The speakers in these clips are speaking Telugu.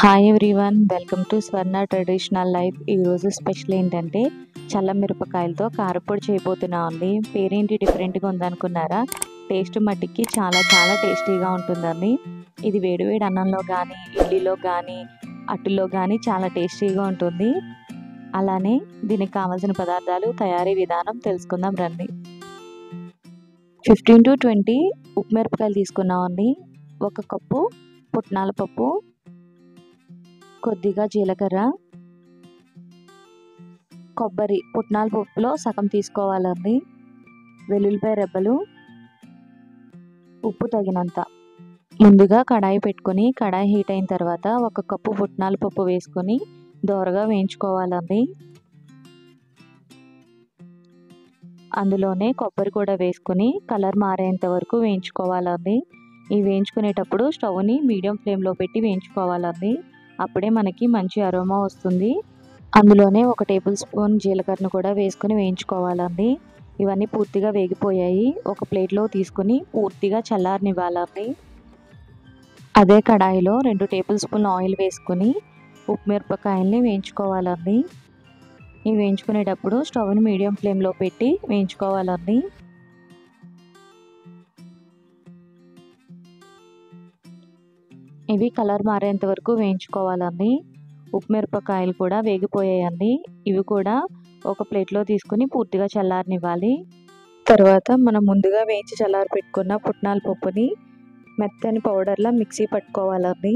Hi everyone, welcome to Swarna traditional life. ఈరోజు స్పెషల్ ఏంటంటే చల్ల మిరపకాయలతో కారపొడి చేయబోతున్నాం అండి. పేరేంటి డిఫరెంట్గా ఉందనుకున్నారా? టేస్ట్ మట్టికి చాలా చాలా టేస్టీగా ఉంటుందండి. ఇది వేడివేడి అన్నంలో కానీ, ఇడ్లీలో కానీ, అట్టులో కానీ చాలా టేస్టీగా ఉంటుంది. అలానే దీనికి కావాల్సిన పదార్థాలు, తయారీ విధానం తెలుసుకుందాం రండి. 15 to 20 ఉప్పు మిరపకాయలు తీసుకున్నామండి. 1 కప్పు పుట్నాల పప్పు, కొద్దిగా జీలకర్ర, కొబ్బరి పుట్నాల పప్పులో సగం తీసుకోవాలండి, వెల్లుల్లిపాయ రెబ్బలు, ఉప్పు తగినంత. ముందుగా కడాయి పెట్టుకొని కడాయి హీట్ అయిన తర్వాత 1 కప్పు పుట్నాల పప్పు వేసుకొని దోరగా వేయించుకోవాలండి. అందులోనే కొబ్బరి కూడా వేసుకొని కలర్ మారేంత వరకు వేయించుకోవాలండి. ఈ వేయించుకునేటప్పుడు స్టవ్ని మీడియం ఫ్లేమ్లో పెట్టి వేయించుకోవాలండి. అప్పుడే మనకి మంచి అరోమా వస్తుంది. అందులోనే 1 టేబుల్ స్పూన్ జీలకర్రను కూడా వేసుకొని వేయించుకోవాలండి. ఇవన్నీ పూర్తిగా వేగిపోయాయి. ఒక ప్లేట్లో తీసుకొని పూర్తిగా చల్లారనివ్వాలండి. అదే కడాయిలో 2 టేబుల్ స్పూన్ ఆయిల్ వేసుకొని ఉప్పు మిరపకాయల్ని వేయించుకోవాలండి. ఇవి వేయించుకునేటప్పుడు స్టవ్ని మీడియం ఫ్లేమ్లో పెట్టి వేయించుకోవాలండి. ఇవి కలర్ మారేంత వరకు వేయించుకోవాలండి. ఉప్పు మిరపకాయలు కూడా వేగిపోయాయండి. ఇవి కూడా ఒక ప్లేట్లో తీసుకుని పూర్తిగా చల్లారనివ్వాలి. తర్వాత మనం ముందుగా వేయించి చల్లారి పెట్టుకున్న పుట్నాల పప్పుని మెత్తని పౌడర్లా మిక్సీ పట్టుకోవాలండి.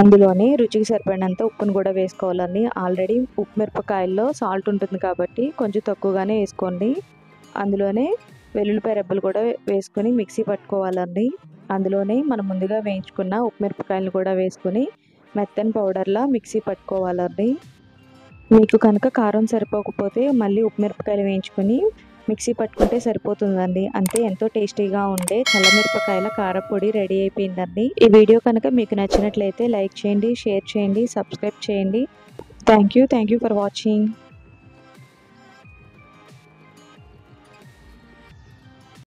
అందులోనే రుచికి సరిపడినంత ఉప్పును కూడా వేసుకోవాలండి. ఆల్రెడీ ఉప్పు మిరపకాయల్లో సాల్ట్ ఉంటుంది కాబట్టి కొంచెం తక్కువగానే వేసుకోండి. అందులోనే వెల్లుల్లిపాయ రెబ్బలు కూడా వేసుకొని మిక్సీ పట్టుకోవాలండి. అందులోనే మనం ముందుగా వేయించుకున్న ఉప్పు మిరపకాయలను కూడా వేసుకొని మెత్తని పౌడర్లా మిక్సీ పట్టుకోవాలండి. మీకు కనుక కారం సరిపోకపోతే మళ్ళీ ఉప్పు మిరపకాయలు వేయించుకొని మిక్సీ పట్టుకుంటే సరిపోతుందండి. అంతే, ఎంతో టేస్టీగా ఉండే చల్లమిరపకాయల కారపొడి రెడీ అయిపోయిందండి. ఈ వీడియో కనుక మీకు నచ్చినట్లయితే లైక్ చేయండి, షేర్ చేయండి, సబ్స్క్రైబ్ చేయండి. Thank you for watching.